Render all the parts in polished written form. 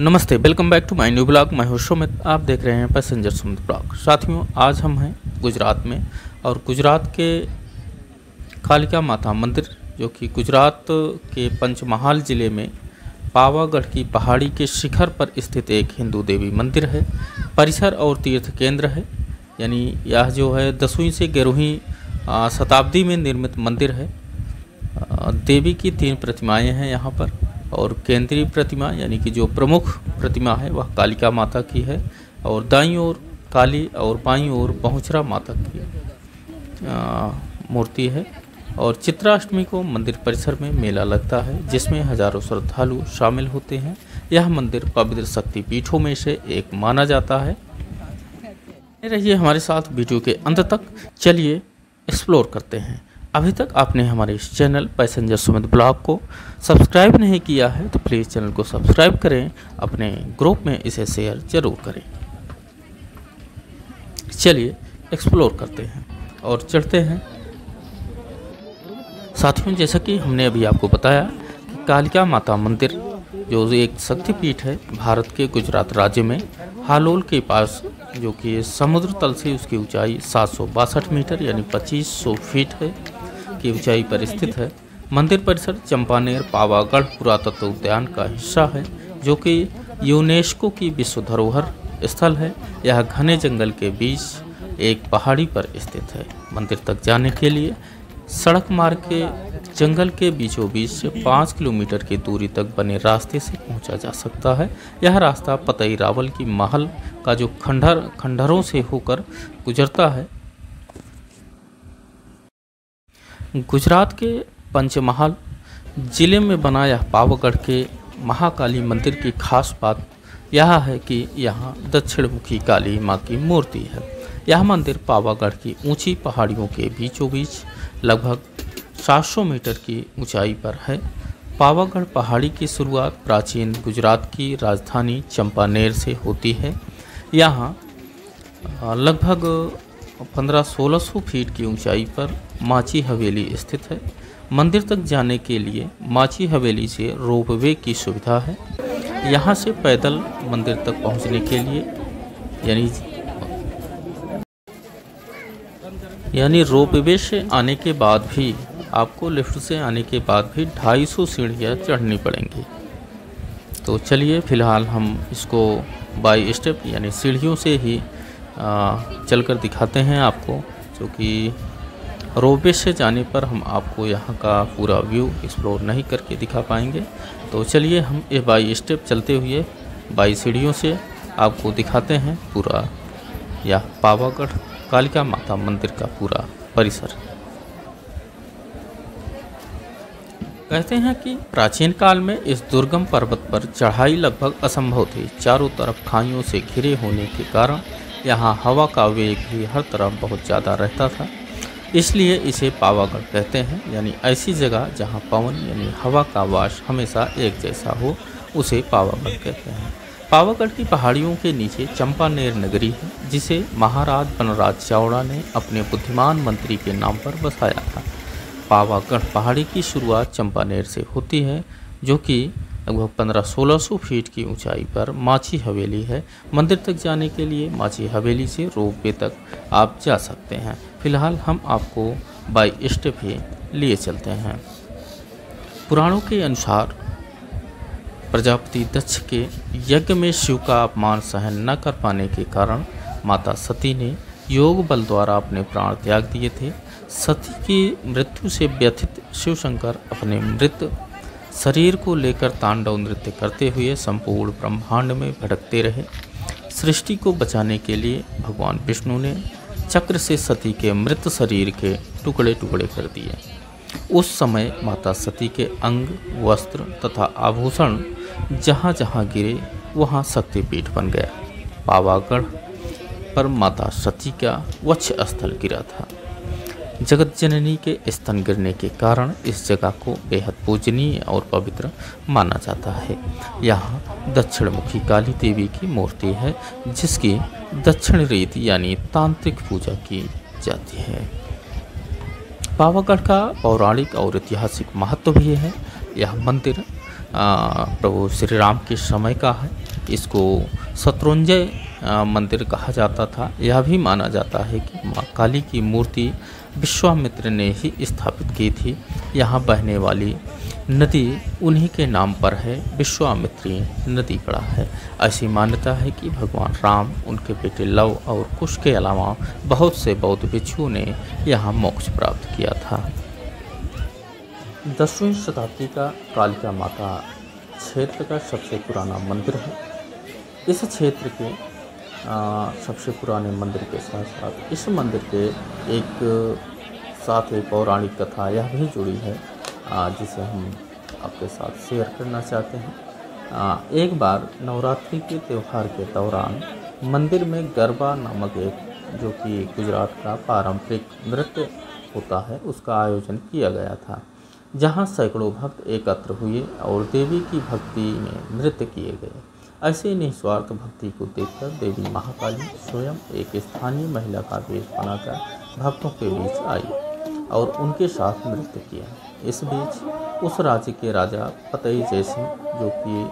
नमस्ते, welcome back to my new blog. मैं हूं सुमित, आप देख रहे हैं पैसेंजर सुमित ब्लॉग। साथियों, आज हम हैं गुजरात में और गुजरात के कालिका माता मंदिर, जो कि गुजरात के पंचमहाल ज़िले में पावागढ़ की पहाड़ी के शिखर पर स्थित एक हिंदू देवी मंदिर है, परिसर और तीर्थ केंद्र है। यानी यह जो है 10वीं से 11वीं शताब्दी में निर्मित मंदिर है। देवी की 3 प्रतिमाएँ हैं यहाँ पर, और केंद्रीय प्रतिमा यानी कि जो प्रमुख प्रतिमा है वह कालिका माता की है, और दाईं ओर काली और बाईं ओर बहुचरा माता की मूर्ति है। और चित्राष्टमी को मंदिर परिसर में मेला लगता है, जिसमें हजारों श्रद्धालु शामिल होते हैं। यह मंदिर पवित्र शक्ति पीठों में से एक माना जाता है। रहिए हमारे साथ वीडियो के अंत तक, चलिए एक्सप्लोर करते हैं। अभी तक आपने हमारे इस चैनल पैसेंजर सुमित ब्लॉग को सब्सक्राइब नहीं किया है तो प्लीज़ चैनल को सब्सक्राइब करें, अपने ग्रुप में इसे शेयर जरूर करें। चलिए एक्सप्लोर करते हैं और चढ़ते हैं। साथियों, जैसा कि हमने अभी आपको बताया कि कालिका माता मंदिर जो एक शक्तिपीठ है भारत के गुजरात राज्य में हालोल के पास, जो कि समुद्र तल से उसकी ऊंचाई 762 मीटर यानी 2500 फीट है की ऊंचाई पर स्थित है। मंदिर परिसर चंपानेर पावागढ़ पुरातत्व उद्यान का हिस्सा है, जो कि यूनेस्को की विश्व धरोहर स्थल है। यह घने जंगल के बीच एक पहाड़ी पर स्थित है। मंदिर तक जाने के लिए सड़क मार्ग के जंगल के बीचों बीच से 5 किलोमीटर की दूरी तक बने रास्ते से पहुंचा जा सकता है। यह रास्ता पतई रावल की महल का जो खंडरों से होकर गुजरता है। गुजरात के पंचमहाल जिले में बना यह पावागढ़ के महाकाली मंदिर की खास बात यह है कि यहाँ दक्षिण मुखी काली माँ की मूर्ति है। यह मंदिर पावागढ़ की ऊंची पहाड़ियों के बीचों बीच लगभग 700 मीटर की ऊंचाई पर है। पावागढ़ पहाड़ी की शुरुआत प्राचीन गुजरात की राजधानी चंपानेर से होती है। यहाँ लगभग 1500-1600 फीट की ऊंचाई पर माची हवेली स्थित है। मंदिर तक जाने के लिए माची हवेली से रोपवे की सुविधा है। यहाँ से पैदल मंदिर तक पहुँचने के लिए यानी रोपवे से आने के बाद भी आपको लिफ्ट से आने के बाद भी 250 सीढ़ियाँ चढ़नी पड़ेंगी। तो चलिए फ़िलहाल हम इसको बाय स्टेप यानी सीढ़ियों से ही चलकर दिखाते हैं आपको, जो कि रोपवे से जाने पर हम आपको यहाँ का पूरा व्यू एक्सप्लोर नहीं करके दिखा पाएंगे। तो चलिए हम ये बाय स्टेप चलते हुए बाय सीढ़ियों से आपको दिखाते हैं पूरा यह पावागढ़ कालिका माता मंदिर का पूरा परिसर। कहते हैं कि प्राचीन काल में इस दुर्गम पर्वत पर चढ़ाई लगभग असंभव थी। चारों तरफ खाइयों से घिरे होने के कारण यहाँ हवा का वेग भी हर तरफ बहुत ज़्यादा रहता था, इसलिए इसे पावागढ़ कहते हैं। यानी ऐसी जगह जहाँ पवन यानी हवा का वाश हमेशा एक जैसा हो, उसे पावागढ़ कहते हैं। पावागढ़ की पहाड़ियों के नीचे चंपानेर नगरी है, जिसे महाराज बनराज चावड़ा ने अपने बुद्धिमान मंत्री के नाम पर बसाया था। पावागढ़ पहाड़ी की शुरुआत चंपानेर से होती है, जो कि लगभग 1500-1600 फीट की ऊंचाई पर माची हवेली है। मंदिर तक जाने के लिए माची हवेली से रोपवे तक आप जा सकते हैं। फिलहाल हम आपको बाय स्टेप ही लिए चलते हैं। पुराणों के अनुसार प्रजापति दक्ष के यज्ञ में शिव का अपमान सहन न कर पाने के कारण माता सती ने योग बल द्वारा अपने प्राण त्याग दिए थे। सती की मृत्यु से व्यथित शिव शंकर अपने मृत शरीर को लेकर तांडव नृत्य करते हुए संपूर्ण ब्रह्मांड में भटकते रहे। सृष्टि को बचाने के लिए भगवान विष्णु ने चक्र से सती के मृत शरीर के टुकड़े टुकड़े कर दिए। उस समय माता सती के अंग, वस्त्र तथा आभूषण जहाँ जहाँ गिरे वहाँ शक्तिपीठ बन गया। पावागढ़ पर माता सती का वक्ष स्थल गिरा था। जगत जननी के स्तन गिरने के कारण इस जगह को बेहद पूजनीय और पवित्र माना जाता है। यहाँ दक्षिण मुखी काली देवी की मूर्ति है, जिसकी दक्षिण रीति यानी तांत्रिक पूजा की जाती है। पावागढ़ का पौराणिक और ऐतिहासिक महत्व भी है। यह मंदिर प्रभु श्री राम के समय का है। इसको शत्रुंजय मंदिर कहा जाता था। यह भी माना जाता है कि माँ काली की मूर्ति विश्वामित्र ने ही स्थापित की थी। यहाँ बहने वाली नदी उन्हीं के नाम पर है, विश्वामित्री नदी पड़ा है। ऐसी मान्यता है कि भगवान राम, उनके बेटे लव और कुश के अलावा बहुत से बौद्ध भिक्षुओं ने यहाँ मोक्ष प्राप्त किया था। 10वीं शताब्दी का कालिका माता क्षेत्र का सबसे पुराना मंदिर है। इस क्षेत्र के सबसे पुराने मंदिर के साथ साथ इस मंदिर के साथ एक पौराणिक कथा यह भी जुड़ी है, जिसे हम आपके साथ शेयर करना चाहते हैं। एक बार नवरात्रि के त्यौहार के दौरान मंदिर में गरबा नामक एक, जो कि गुजरात का पारंपरिक नृत्य होता है, उसका आयोजन किया गया था, जहां सैकड़ों भक्त एकत्र हुए और देवी की भक्ति में नृत्य किए गए। ऐसे निस्वार्थ भक्ति को देखकर देवी महाकाली स्वयं एक स्थानीय महिला का वेश बनाकर भक्तों के बीच आई और उनके साथ नृत्य किया। इस बीच उस राज्य के राजा पतई जयसिंह, जो कि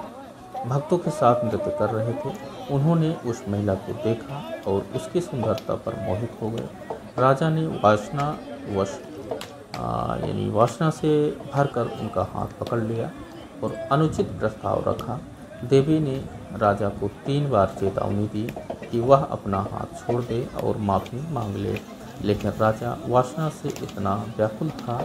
भक्तों के साथ नृत्य कर रहे थे, उन्होंने उस महिला को देखा और उसकी सुंदरता पर मोहित हो गए। राजा ने वासना से भरकर उनका हाथ पकड़ लिया और अनुचित प्रस्ताव रखा। देवी ने राजा को 3 बार चेतावनी दी कि वह अपना हाथ छोड़ दे और माफ़ी मांग ले, लेकिन राजा वासना से इतना व्याकुल था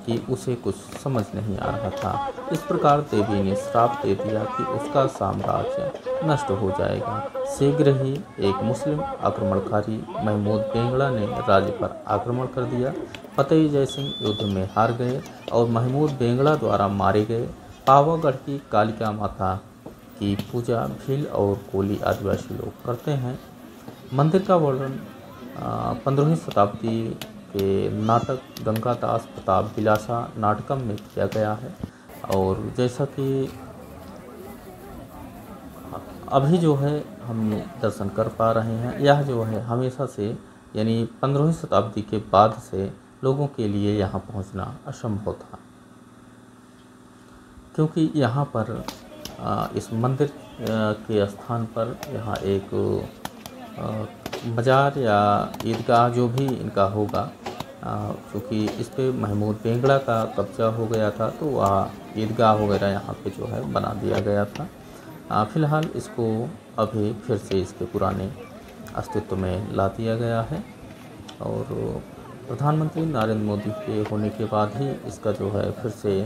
कि उसे कुछ समझ नहीं आ रहा था। इस प्रकार देवी ने श्राप दे दिया कि उसका साम्राज्य नष्ट हो जाएगा। शीघ्र ही एक मुस्लिम आक्रमणकारी महमूद बेंगड़ा ने राज्य पर आक्रमण कर दिया। फतेह जयसिंह युद्ध में हार गए और महमूद बेंगड़ा द्वारा मारे गए। पावागढ़ की कालिका माता की पूजा भील और कोली आदिवासी लोग करते हैं। मंदिर का वर्णन 15वीं शताब्दी के नाटक गंगादास प्रताप विलासा नाटकम में किया गया है। और जैसा कि अभी जो है हम दर्शन कर पा रहे हैं, यह जो है हमेशा से यानी 15वीं शताब्दी के बाद से लोगों के लिए यहाँ पहुँचना असंभव था, क्योंकि यहाँ पर इस मंदिर के स्थान पर यहाँ एक मज़ार या ईदगाह जो भी इनका होगा, क्योंकि इस पे महमूद बेंगड़ा का कब्जा हो गया था, तो वह ईदगाह वगैरह यहाँ पे जो है बना दिया गया था। फ़िलहाल इसको अभी फिर से इसके पुराने अस्तित्व में ला दिया गया है और प्रधानमंत्री नरेंद्र मोदी के होने के बाद ही इसका जो है फिर से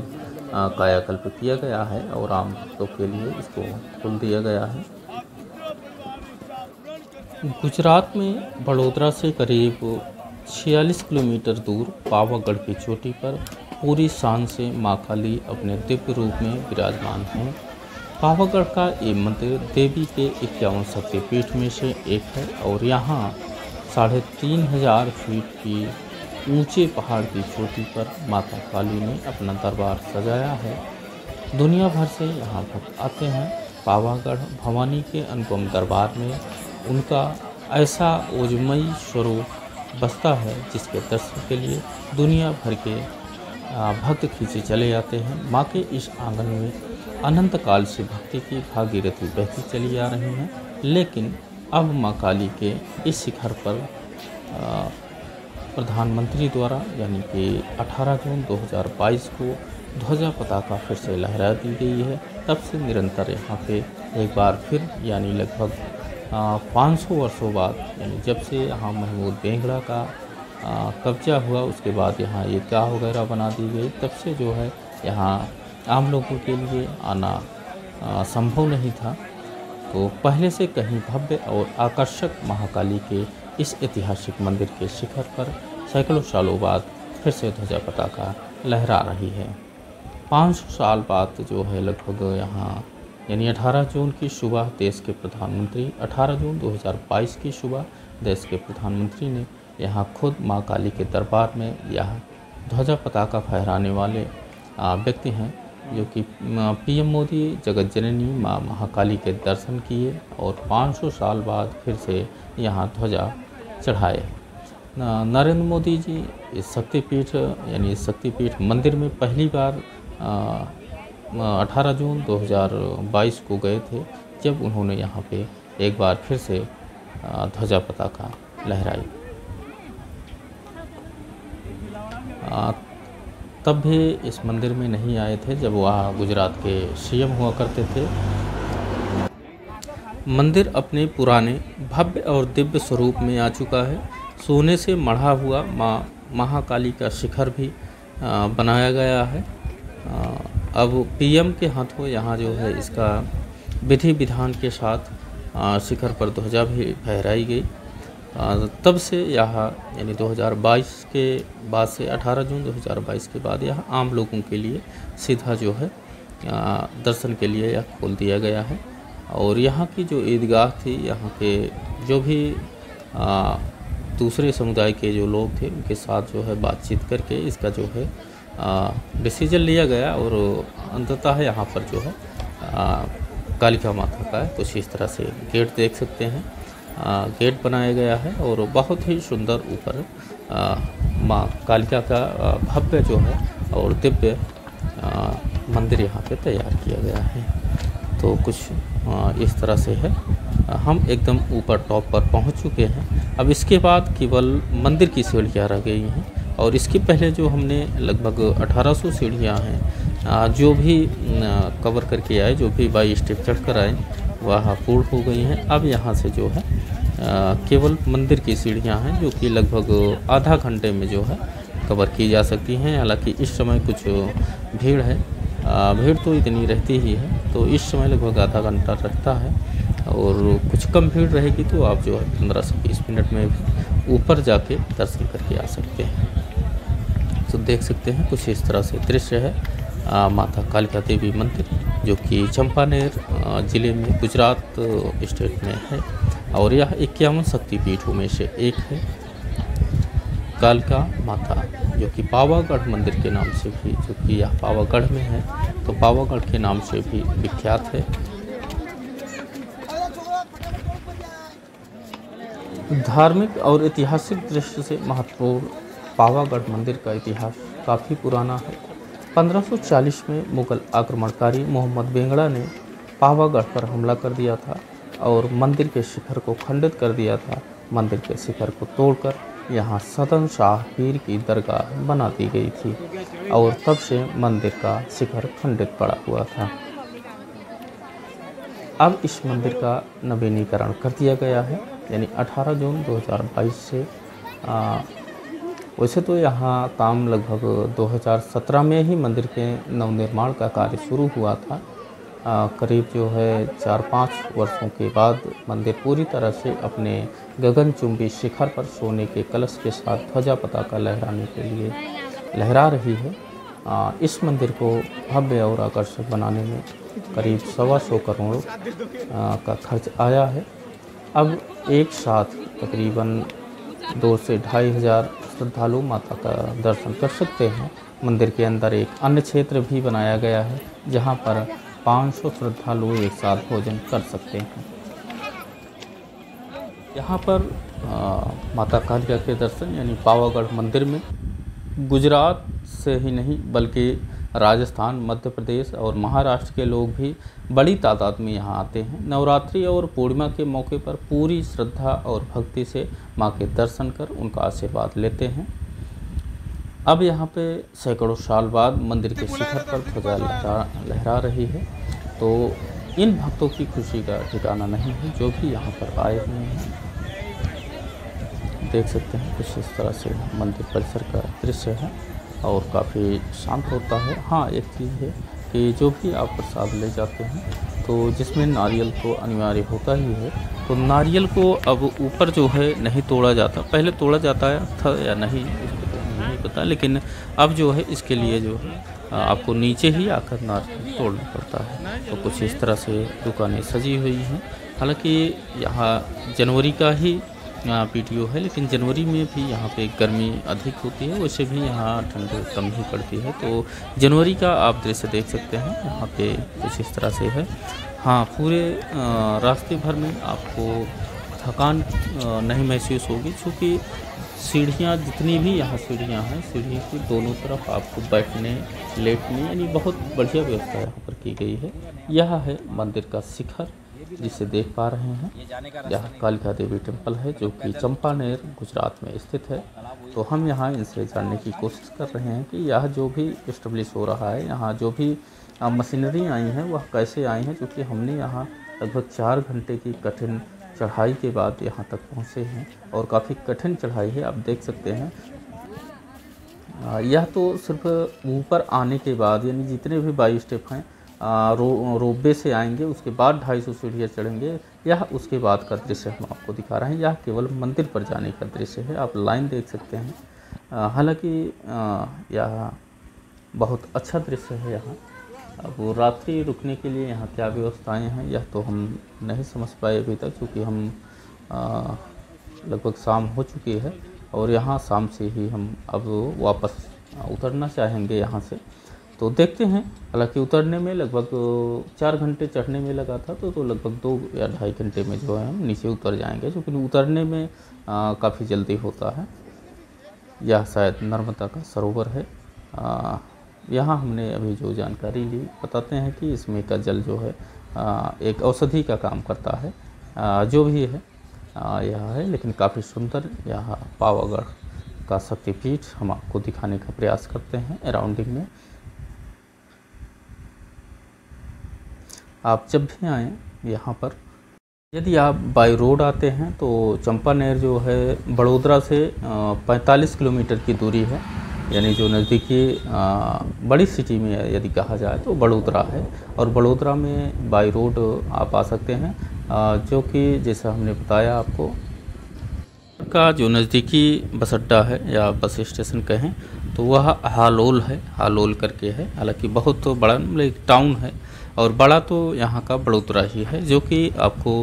कायाकल्प किया गया है और आम भक्तों के लिए इसको खोल दिया गया है। गुजरात में बड़ोदरा से करीब 46 किलोमीटर दूर पावागढ़ की चोटी पर पूरी शान से माँ काली अपने दिव्य रूप में विराजमान हैं। पावागढ़ का ये मंदिर देवी के 51 शक्तिपीठ में से एक है और यहाँ 3500 फीट की ऊंचे पहाड़ की चोटी पर माता काली ने अपना दरबार सजाया है। दुनिया भर से यहाँ भक्त आते हैं। पावागढ़ भवानी के अनुपम दरबार में उनका ऐसा ओजमयी स्वरूप बसता है जिसके दर्शन के लिए दुनिया भर के भक्त खींचे चले जाते हैं। माँ के इस आंगन में अनंत काल से भक्ति की भागीरथी बहती चली आ रही है, लेकिन अब माँ काली के इस शिखर पर प्रधानमंत्री द्वारा यानी कि 18 जून 2022 को ध्वजा पताका फिर से लहरा दी गई है। तब से निरंतर यहाँ पे एक बार फिर यानी लगभग 500 वर्षों बाद, यानी जब से यहाँ महमूद बेंगड़ा का कब्जा हुआ उसके बाद यहाँ ईदगाह वगैरह बना दी गई, तब से जो है यहाँ आम लोगों के लिए आना संभव नहीं था। तो पहले से कहीं भव्य और आकर्षक महाकाली के इस ऐतिहासिक मंदिर के शिखर पर सैकड़ों सालों बाद फिर से ध्वजा पताका लहरा रही है। 500 साल बाद जो है लगभग यहाँ यानी 18 जून की सुबह देश के प्रधानमंत्री 18 जून 2022 की सुबह देश के प्रधानमंत्री ने यहाँ खुद माँ काली के दरबार में यह ध्वजा पताका फहराने वाले व्यक्ति हैं, जो कि पीएम मोदी जगत जननी माँ महाकाली के दर्शन किए और 500 साल बाद फिर से यहाँ ध्वजा चढ़ाए। नरेंद्र मोदी जी इस शक्तिपीठ यानी इस शक्तिपीठ मंदिर में पहली बार 18 जून 2022 को गए थे, जब उन्होंने यहाँ पे एक बार फिर से ध्वजा पताका लहराई। तब भी इस मंदिर में नहीं आए थे जब वह गुजरात के सीएम हुआ करते थे। मंदिर अपने पुराने भव्य और दिव्य स्वरूप में आ चुका है। सोने से मढ़ा हुआ माँ महाकाली का शिखर भी बनाया गया है। अब पीएम के हाथों यहाँ जो है इसका विधि विधान के साथ शिखर पर ध्वजा भी फहराई गई। तब से यहाँ यानी 2022 के बाद से 18 जून 2022 के बाद यहाँ आम लोगों के लिए सीधा जो है दर्शन के लिए यह खोल दिया गया है। और यहाँ की जो ईदगाह थी, यहाँ के जो भी दूसरे समुदाय के जो लोग थे उनके साथ जो है बातचीत करके इसका जो है डिसीजन लिया गया और अंततः यहाँ पर जो है कालिका माता का कुछ इस तरह से गेट देख सकते हैं, गेट बनाया गया है और बहुत ही सुंदर ऊपर माँ कालिका का भव्य जो है और दिव्य मंदिर यहाँ पे तैयार किया गया है। तो कुछ इस तरह से है। हम एकदम ऊपर टॉप पर पहुँच चुके हैं। अब इसके बाद केवल मंदिर की सीढ़ियाँ रह गई हैं और इसके पहले जो हमने लगभग 1800 सीढ़ियाँ हैं जो भी कवर करके आए, जो भी बाई स्टेप चढ़ कर आए वह पूर्ण हो गई हैं। अब यहाँ से जो है केवल मंदिर की सीढ़ियाँ हैं जो कि लगभग आधा घंटे में जो है कवर की जा सकती हैं। हालांकि इस समय कुछ भीड़ है, भीड़ तो इतनी रहती ही है, तो इस समय लगभग आधा घंटा रहता है और कुछ कम भीड़ रहेगी तो आप जो है 15 से 20 मिनट में ऊपर जाके दर्शन करके आ सकते हैं। तो देख सकते हैं कुछ इस तरह से दृश्य है माता कालिका देवी मंदिर, जो कि चंपानेर ज़िले में गुजरात स्टेट में है और यह 51 शक्तिपीठों में से एक है। कालिका माता जो कि पावागढ़ मंदिर के नाम से भी, जो कि यह पावागढ़ में है तो पावागढ़ के नाम से भी विख्यात है। धार्मिक और ऐतिहासिक दृष्टि से महत्वपूर्ण पावागढ़ मंदिर का इतिहास काफ़ी पुराना है। 1540 में मुगल आक्रमणकारी मोहम्मद बेंगड़ा ने पावागढ़ पर हमला कर दिया था और मंदिर के शिखर को खंडित कर दिया था। मंदिर के शिखर को तोड़कर यहाँ सदन शाह पीर की दरगाह बना दी गई थी और तब से मंदिर का शिखर खंडित पड़ा हुआ था। अब इस मंदिर का नवीनीकरण कर दिया गया है, यानी 18 जून 2022 से वैसे तो यहाँ काम लगभग 2017 में ही मंदिर के नवनिर्माण का कार्य शुरू हुआ था। करीब जो है 4-5 वर्षों के बाद मंदिर पूरी तरह से अपने गगनचुंबी शिखर पर सोने के कलश के साथ ध्वजा पताका लहराने के लिए लहरा रही है। इस मंदिर को भव्य और आकर्षक बनाने में करीब 125 करोड़ का खर्च आया है। अब एक साथ तकरीबन 2 से 2,500 श्रद्धालु माता का दर्शन कर सकते हैं। मंदिर के अंदर एक अन्य क्षेत्र भी बनाया गया है जहां पर 500 श्रद्धालु एक साथ भोजन कर सकते हैं। यहाँ पर माता कालिका के दर्शन यानी पावागढ़ मंदिर में गुजरात से ही नहीं बल्कि राजस्थान, मध्य प्रदेश और महाराष्ट्र के लोग भी बड़ी तादाद में यहाँ आते हैं। नवरात्रि और पूर्णिमा के मौके पर पूरी श्रद्धा और भक्ति से माँ के दर्शन कर उनका आशीर्वाद लेते हैं। अब यहाँ पे सैकड़ों साल बाद मंदिर के शिखर पर ध्वजा लहरा रही है, तो इन भक्तों की खुशी का ठिकाना नहीं है जो भी यहाँ पर आए हुए हैं। देख सकते हैं कुछ इस तरह से मंदिर परिसर का दृश्य है और काफ़ी शांत होता है। हाँ, एक चीज़ है कि जो भी आप प्रसाद ले जाते हैं तो जिसमें नारियल तो अनिवार्य होता ही है, तो नारियल को अब ऊपर जो है नहीं तोड़ा जाता। पहले तोड़ा जाता था या नहीं नहीं पता, लेकिन अब जो है इसके लिए जो है आपको नीचे ही आकर नारियल तोड़ना पड़ता है। तो कुछ इस तरह से दुकानें सजी हुई हैं। हालांकि यहाँ जनवरी का ही पीटीओ है, लेकिन जनवरी में भी यहाँ पे गर्मी अधिक होती है, वैसे भी यहाँ ठंड कम ही पड़ती है। तो जनवरी का आप दृश्य देख सकते हैं, यहाँ पे कुछ इस तरह से है। हाँ, पूरे रास्ते भर में आपको थकान नहीं महसूस होगी, क्योंकि सीढ़ियाँ जितनी भी यहाँ सीढ़ियाँ हैं, सीढ़ी की दोनों तरफ आपको बैठने लेटने यानी बहुत बढ़िया व्यवस्था यहाँ पर की गई है। यह है मंदिर का शिखर जिसे देख पा रहे हैं यह कालिका देवी टेम्पल है, जो कि चंपानेर गुजरात में स्थित है। तो हम यहाँ इनसे जानने की कोशिश कर रहे हैं कि यह जो भी इस्टेब्लिश हो रहा है, यहाँ जो भी मशीनरी आई हैं वह कैसे आई हैं, क्योंकि हमने यहाँ लगभग 4 घंटे की कठिन चढ़ाई के बाद यहाँ तक पहुँचे हैं और काफ़ी कठिन चढ़ाई है। आप देख सकते हैं यह तो सिर्फ ऊपर आने के बाद, यानी जितने भी 22 स्टेप हैं रोपवे से आएंगे, उसके बाद 250 सीढ़ियाँ चढ़ेंगे। यह उसके बाद का दृश्य हम आपको दिखा रहे हैं। यह केवल मंदिर पर जाने का दृश्य है। आप लाइन देख सकते हैं। हालांकि यह बहुत अच्छा दृश्य है। यहाँ अब रात्रि रुकने के लिए यहाँ क्या व्यवस्थाएं हैं यह तो हम नहीं समझ पाए अभी तक, क्योंकि हम लगभग शाम हो चुकी है और यहाँ शाम से ही हम अब वापस उतरना चाहेंगे यहाँ से। तो देखते हैं। हालांकि उतरने में लगभग 4 घंटे चढ़ने में लगा था, तो लगभग 2 या 2.5 घंटे में जो है हम नीचे उतर जाएंगे, क्योंकि उतरने में काफ़ी जल्दी होता है। यह शायद नर्मदा का सरोवर है। यहाँ हमने अभी जो जानकारी ली, बताते हैं कि इसमें का जल जो है एक औषधि का काम करता है। जो भी है यह है, लेकिन काफ़ी सुंदर यह पावागढ़ का शक्तिपीठ हम आपको दिखाने का प्रयास करते हैं अराउंडिंग में। आप जब भी आएँ यहाँ पर, यदि आप बाई रोड आते हैं तो चंपानेर जो है बड़ोदरा से 45 किलोमीटर की दूरी है, यानी जो नज़दीकी बड़ी सिटी में यदि कहा जाए तो बड़ोदरा है। और बड़ोदरा में बाई रोड आप आ सकते हैं, जो कि जैसा हमने बताया आपको का जो नज़दीकी बस अड्डा है या बस स्टेशन कहें तो वह हालोल है, हालोल करके है। हालांकि बहुत बड़ा एक टाउन है और बड़ा तो यहाँ का बड़ोदरा ही है, जो कि आपको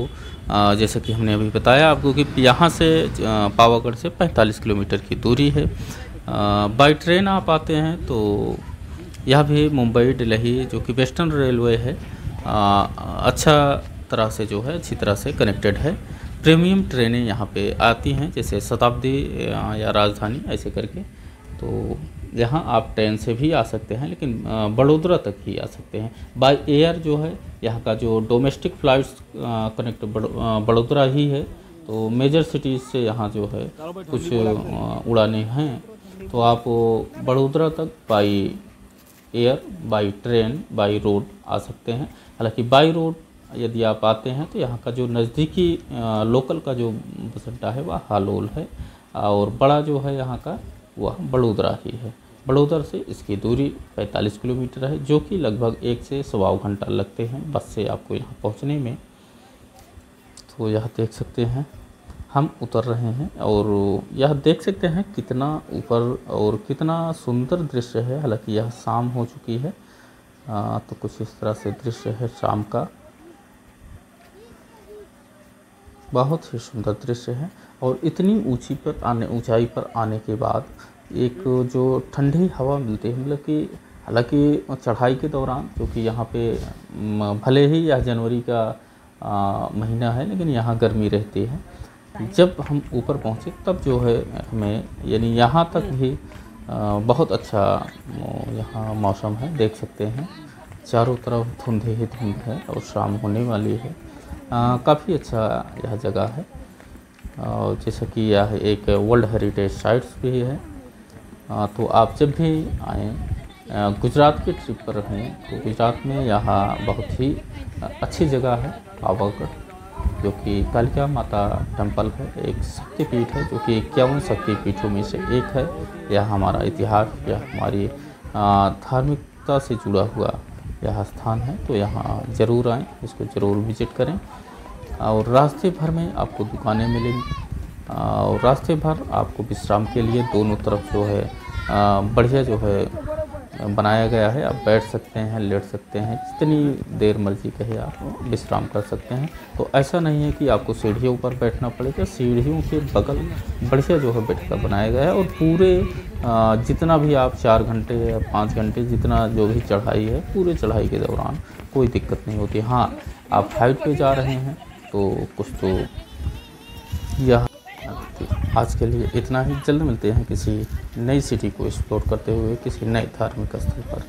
जैसा कि हमने अभी बताया आपको कि यहाँ से पावागढ़ से 45 किलोमीटर की दूरी है। बाई ट्रेन आप आते हैं तो यह भी मुंबई दिल्ली जो कि वेस्टर्न रेलवे है, अच्छा तरह से जो है अच्छी तरह से कनेक्टेड है। प्रीमियम ट्रेनें यहाँ पे आती हैं, जैसे शताब्दी या राजधानी ऐसे करके। तो यहाँ आप ट्रेन से भी आ सकते हैं, लेकिन बड़ोदरा तक ही आ सकते हैं। बाय एयर जो है यहाँ का जो डोमेस्टिक फ़्लाइट्स कनेक्ट बड़ोदरा ही है। तो मेजर सिटीज़ से यहाँ जो है कुछ उड़ानें हैं, तो आप बड़ोदरा तक by air, by train, by road आ सकते हैं। हालांकि बाई रोड यदि आप आते हैं तो यहाँ का जो नज़दीकी लोकल का जो बस अड्डा है वह हालोल है, और बड़ा जो है यहाँ का वह बड़ोदरा ही है। बड़ोदरा से इसकी दूरी 45 किलोमीटर है, जो कि लगभग 1 से 1.25 घंटा लगते हैं बस से आपको यहाँ पहुँचने में। तो यह देख सकते हैं हम उतर रहे हैं और यह देख सकते हैं कितना ऊपर और कितना सुंदर दृश्य है। हालांकि यह शाम हो चुकी है, तो कुछ इस तरह से दृश्य है शाम का। बहुत ही सुंदर दृश्य है और इतनी ऊंचाई पर आने के बाद एक जो ठंडी हवा मिलती है, मतलब कि हालांकि चढ़ाई के दौरान, क्योंकि यहाँ पे भले ही यह जनवरी का महीना है, लेकिन यहाँ गर्मी रहती है। जब हम ऊपर पहुँचे तब जो है हमें, यानी यहाँ तक भी बहुत अच्छा यहाँ मौसम है। देख सकते हैं चारों तरफ धुंध ही धुंध है और शाम होने वाली है। काफ़ी अच्छा यह जगह है, और जैसा कि यह एक वर्ल्ड हेरिटेज साइट्स भी है। तो आप जब भी आएँ, गुजरात के ट्रिप पर रहें, तो गुजरात में यहाँ बहुत ही अच्छी जगह है पावागढ़, जो कि कालिका माता टेम्पल है, एक शक्तिपीठ है, जो कि 51 शक्तिपीठों में से एक है। यह हमारा इतिहास या हमारी धार्मिकता से जुड़ा हुआ यह स्थान है। तो यहाँ ज़रूर आएँ, इसको ज़रूर विजिट करें। और रास्ते भर में आपको दुकानें मिलेंगी, और रास्ते भर आपको विश्राम के लिए दोनों तरफ जो है बढ़िया जो है बनाया गया है। आप बैठ सकते हैं, लेट सकते हैं, जितनी देर मर्जी कहे आप विश्राम कर सकते हैं। तो ऐसा नहीं है कि आपको सीढ़ियों पर बैठना पड़ेगा, सीढ़ियों के बगल बढ़िया जो है बैठ कर बनाया गया है। और पूरे जितना भी आप 4 घंटे या 5 घंटे जितना जो भी चढ़ाई है, पूरे चढ़ाई के दौरान कोई दिक्कत नहीं होती। हाँ, आप हाइट पे जा रहे हैं तो कुछ तो यह आज के लिए इतना ही। जल्द मिलते हैं किसी नई सिटी को एक्सप्लोर करते हुए किसी नए धार्मिक स्थल पर।